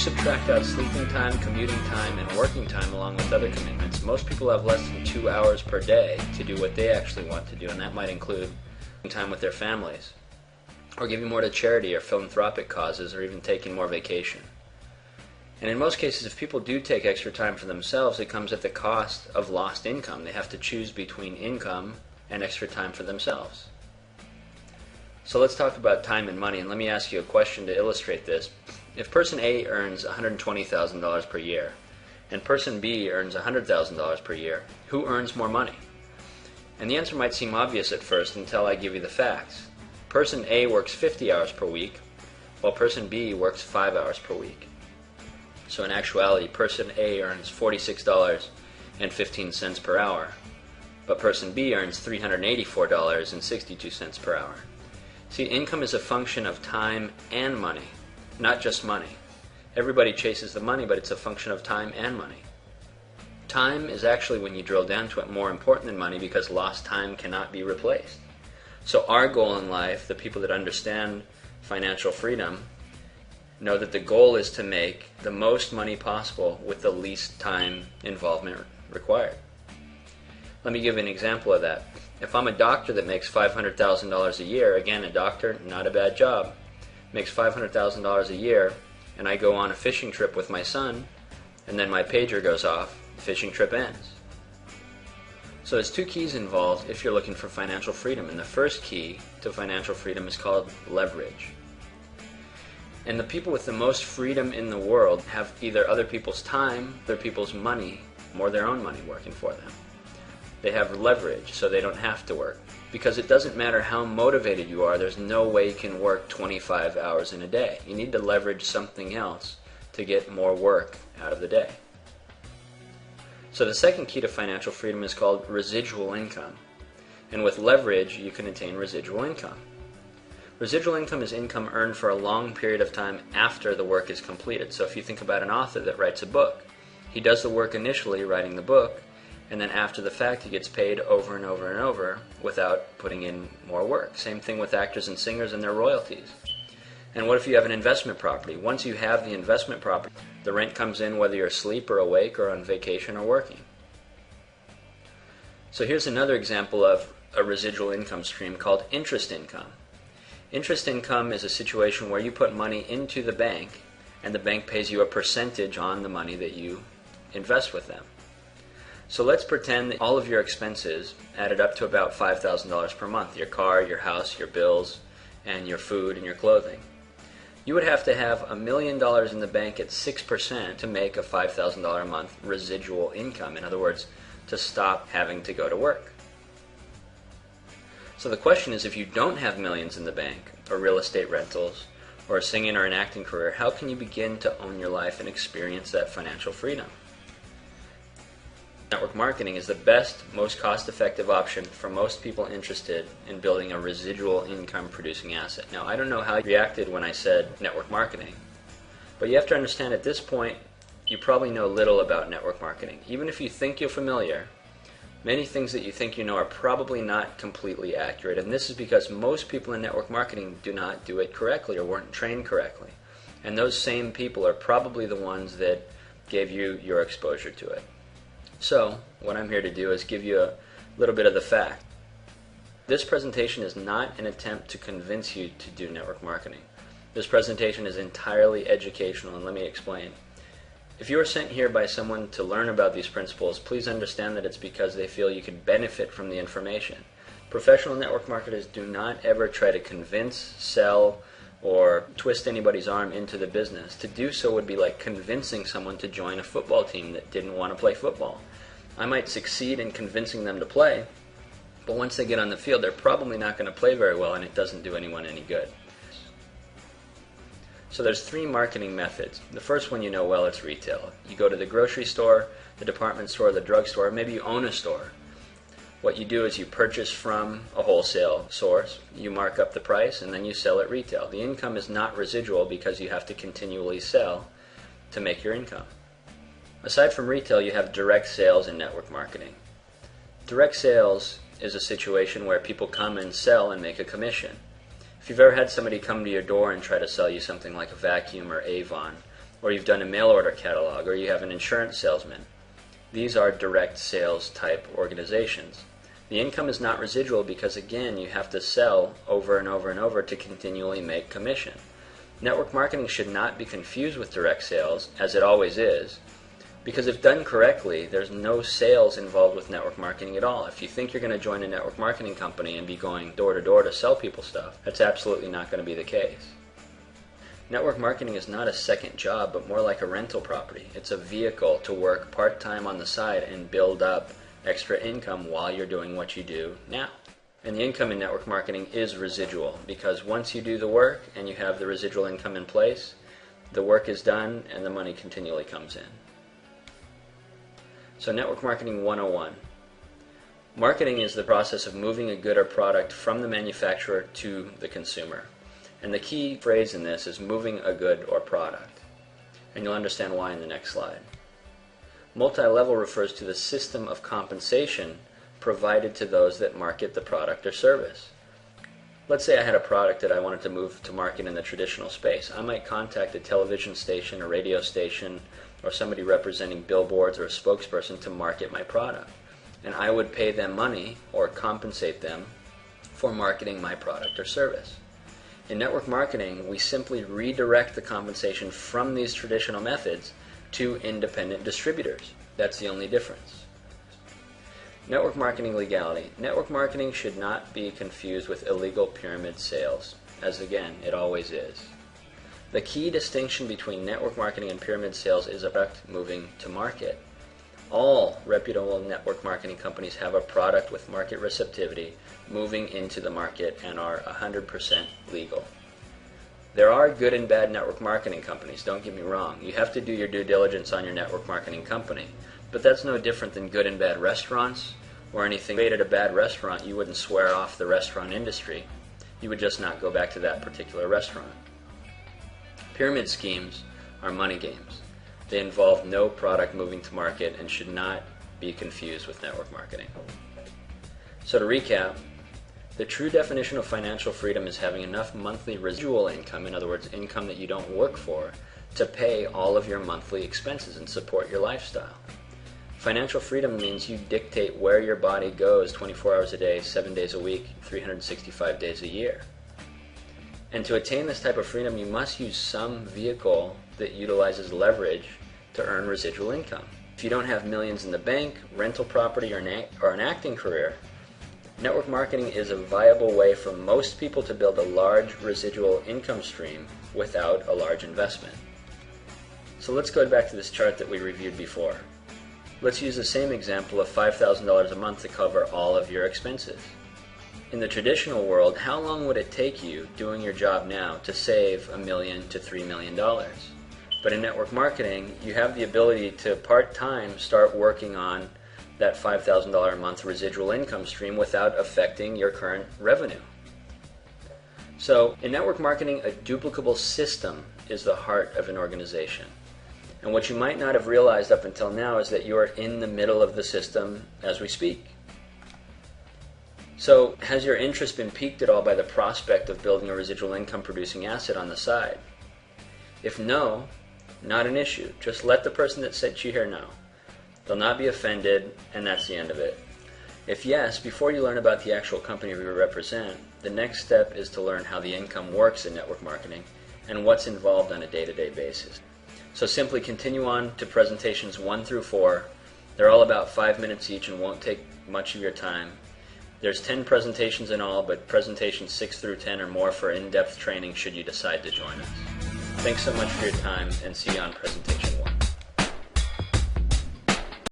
subtract out sleeping time, commuting time, and working time along with other commitments, most people have less than 2 hours per day to do what they actually want to do, and that might include time with their families, or giving more to charity or philanthropic causes, or even taking more vacation. And in most cases, if people do take extra time for themselves, it comes at the cost of lost income. They have to choose between income and extra time for themselves. So let's talk about time and money, and let me ask you a question to illustrate this. If person A earns $120,000 per year, and person B earns $100,000 per year, who earns more money? And the answer might seem obvious at first until I give you the facts. Person A works 50 hours per week, while person B works 5 hours per week. So in actuality, person A earns $46.15 per hour, but person B earns $384.62 per hour. See, income is a function of time and money, not just money. Everybody chases the money, but it's a function of time and money. Time is actually, when you drill down to it, more important than money because lost time cannot be replaced. So our goal in life, the people that understand financial freedom, know that the goal is to make the most money possible with the least time involvement required. Let me give an example of that. If I'm a doctor that makes $500,000 a year, again, a doctor, not a bad job, makes $500,000 a year, and I go on a fishing trip with my son, and then my pager goes off, the fishing trip ends. So there's two keys involved if you're looking for financial freedom, and the first key to financial freedom is called leverage. And the people with the most freedom in the world have either other people's time, other people's money, or their own money working for them. They have leverage, so they don't have to work. Because it doesn't matter how motivated you are, there's no way you can work 25 hours in a day. You need to leverage something else to get more work out of the day. So the second key to financial freedom is called residual income. And with leverage, you can attain residual income. Residual income is income earned for a long period of time after the work is completed. So if you think about an author that writes a book, he does the work initially writing the book, and then after the fact he gets paid over and over and over without putting in more work. Same thing with actors and singers and their royalties. And what if you have an investment property? Once you have the investment property, the rent comes in whether you're asleep or awake or on vacation or working. So here's another example of a residual income stream called interest income. Interest income is a situation where you put money into the bank and the bank pays you a percentage on the money that you invest with them. So let's pretend that all of your expenses added up to about $5,000 per month. Your car, your house, your bills, and your food and your clothing. You would have to have $1 million in the bank at 6% to make a $5,000 a month residual income. In other words, to stop having to go to work. So the question is, if you don't have millions in the bank, or real estate rentals, or a singing or an acting career, how can you begin to own your life and experience that financial freedom? Network marketing is the best, most cost-effective option for most people interested in building a residual income producing asset. Now, I don't know how you reacted when I said network marketing, but you have to understand at this point, you probably know little about network marketing. Even if you think you're familiar, many things that you think you know are probably not completely accurate, and this is because most people in network marketing do not do it correctly or weren't trained correctly. And those same people are probably the ones that gave you your exposure to it. So, what I'm here to do is give you a little bit of the fact. This presentation is not an attempt to convince you to do network marketing. This presentation is entirely educational, and let me explain. If you are sent here by someone to learn about these principles, please understand that it's because they feel you can benefit from the information. Professional network marketers do not ever try to convince, sell, or twist anybody's arm into the business. To do so would be like convincing someone to join a football team that didn't want to play football. I might succeed in convincing them to play, but once they get on the field, they're probably not going to play very well, and it doesn't do anyone any good. So there's 3 marketing methods. The first one you know well, it's retail. You go to the grocery store, the department store, the drugstore, or maybe you own a store. What you do is you purchase from a wholesale source, you mark up the price, and then you sell at retail. The income is not residual because you have to continually sell to make your income. Aside from retail, you have direct sales and network marketing. Direct sales is a situation where people come and sell and make a commission. If you've ever had somebody come to your door and try to sell you something like a vacuum or Avon, or you've done a mail order catalog, or you have an insurance salesman. These are direct sales type organizations. The income is not residual because, again, you have to sell over and over and over to continually make commission. Network marketing should not be confused with direct sales, as it always is, because if done correctly, there's no sales involved with network marketing at all. If you think you're going to join a network marketing company and be going door to door to sell people stuff, that's absolutely not going to be the case. Network marketing is not a second job, but more like a rental property. It's a vehicle to work part-time on the side and build up extra income while you're doing what you do now. And the income in network marketing is residual, because once you do the work and you have the residual income in place, the work is done and the money continually comes in. So Network Marketing 101. Marketing is the process of moving a good or product from the manufacturer to the consumer. And the key phrase in this is moving a good or product. And you'll understand why in the next slide. Multi-level refers to the system of compensation provided to those that market the product or service. Let's say I had a product that I wanted to move to market in the traditional space. I might contact a television station, a radio station, or somebody representing billboards or a spokesperson to market my product. And I would pay them money or compensate them for marketing my product or service. In network marketing, we simply redirect the compensation from these traditional methods to independent distributors. That's the only difference. Network marketing legality. Network marketing should not be confused with illegal pyramid sales, as again, it always is. The key distinction between network marketing and pyramid sales is about moving to market. All reputable network marketing companies have a product with market receptivity moving into the market and are 100% legal. There are good and bad network marketing companies, don't get me wrong. You have to do your due diligence on your network marketing company. But that's no different than good and bad restaurants or anything. If you ate at a bad restaurant, you wouldn't swear off the restaurant industry. You would just not go back to that particular restaurant. Pyramid schemes are money games. They involve no product moving to market and should not be confused with network marketing. So to recap, the true definition of financial freedom is having enough monthly residual income, in other words, income that you don't work for, to pay all of your monthly expenses and support your lifestyle. Financial freedom means you dictate where your body goes 24 hours a day, 7 days a week, 365 days a year. And to attain this type of freedom, you must use some vehicle that utilizes leverage to earn residual income. If you don't have millions in the bank, rental property, or an acting career, network marketing is a viable way for most people to build a large residual income stream without a large investment. So let's go back to this chart that we reviewed before. Let's use the same example of $5,000 a month to cover all of your expenses. In the traditional world, how long would it take you doing your job now to save $1 million to $3 million? But in network marketing, you have the ability to part-time start working on that $5,000 a month residual income stream without affecting your current revenue. So in network marketing, a duplicable system is the heart of an organization. And what you might not have realized up until now is that you are in the middle of the system as we speak. So has your interest been piqued at all by the prospect of building a residual income producing asset on the side? If no, not an issue. Just let the person that sent you here know. They'll not be offended, and that's the end of it. If yes, before you learn about the actual company we represent, the next step is to learn how the income works in network marketing and what's involved on a day-to-day basis. So simply continue on to presentations 1 through 4. They're all about 5 minutes each and won't take much of your time. There's 10 presentations in all, but presentations 6 through 10 are more for in-depth training should you decide to join us. Thanks so much for your time, and see you on presentation 1.